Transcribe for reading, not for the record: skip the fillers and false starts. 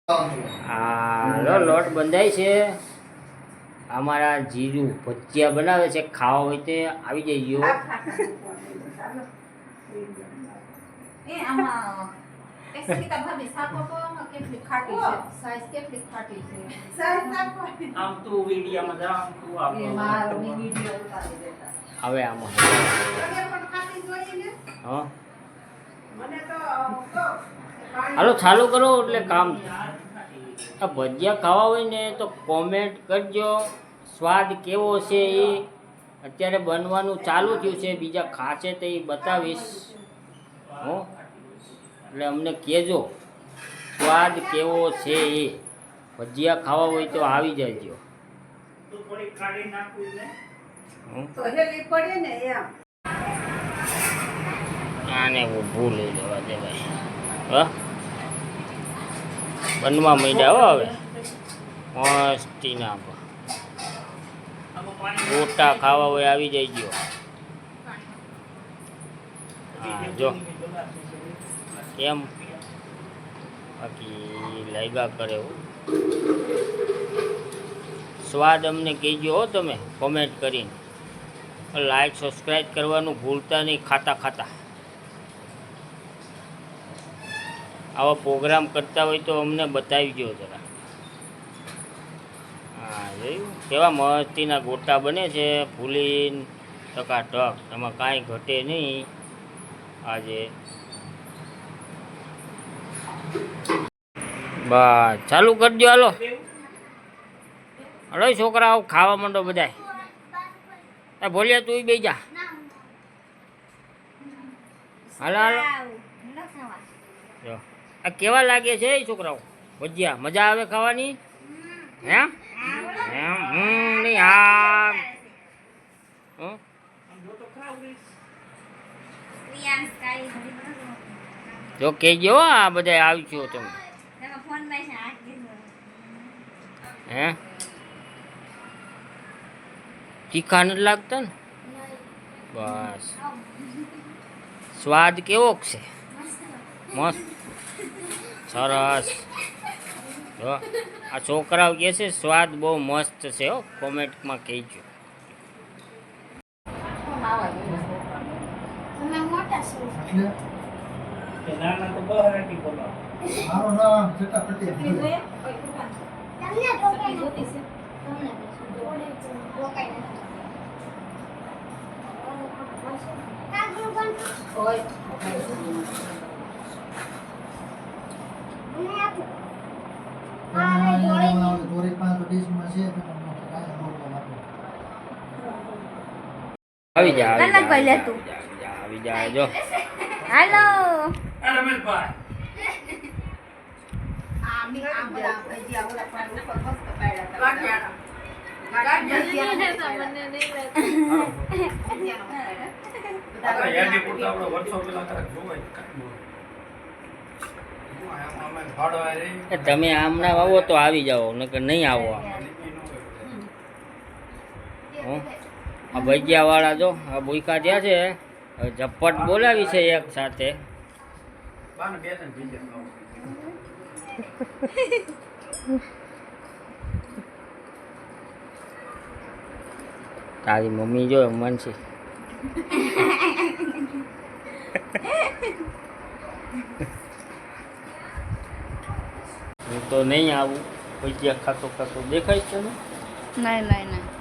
હાલો લોટ બંધાય છે. અમારા જીજુ ભજીયા બનાવે છે, ખાવા હોય તે આવી જઈજો. હવે આમાં હાલો ચાલુ કરો એટલે કામ. આ ભજીયા ખાવા હોય ને તો કોમેન્ટ કરજો, સ્વાદ કેવો છે એ અત્યારે બનવાનું ચાલુ થયું છે, બીજા ખાશે તો એ બતાવીશ હો, એટલે અમને કહેજો સ્વાદ કેવો છે એ. ભજીયા ખાવા હોય તો આવી જજો. આને ઊભું લઈ લેવા દે ભાઈ. હા બનવા માંડ્યા હો હવે મસ્તી ના ગોટા ખાવા હોય આવી જઈજો. હા જો કેમ બાકી લાગ્યા કરે સ્વાદ અમને કહેજો હો તમે કોમેન્ટ કરીને. લાઈક સબસ્ક્રાઈબ કરવાનું ભૂલતા નહીં ખાતા ખાતા. આવા પ્રોગ્રામ કરતા હોય તો અમને બતાવીજો જરા. હા જોયું કેવા મસ્તીના ગોટા બને છે, ફૂલીને ટકાટક, એમાં કાંઈ ઘટે નહીં. આજે બસ ચાલુ કરજો. હાલો હલો છોકરાઓ ખાવા માંડો બધાય. ભોલિયા તું બેસી જા. હાલો હાલો જો આ કેવા લાગે છે એ છોકરાઓ ભજીયા? મજા આવે ખાવાની? હે એમ નહીં હા જો કહેજો આ બધા આવજો તમે. હે તીખા નથી લાગતા ને? બસ સ્વાદ કેવો છે? મસ્ત સરસ. જો આ છોકરાઓ કહે છે સ્વાદ બહુ મસ્ત છે હો, કોમેન્ટમાં કહેજો. આવી જા આવી જા જો. હાલો તમે આમના આવો તો આવી જાઓ, નકર નહીં આવો. આ ભજીયા વાળા જો આ ભૂખા થયા છે, ઝપટ બોલાવી છે એક સાથે. તારી મમ્મી જો મનસી હું તો નહીં આવું. ભજીયા ખાતો ખાતો દેખાય છે ને? નહીં નહીં નહીં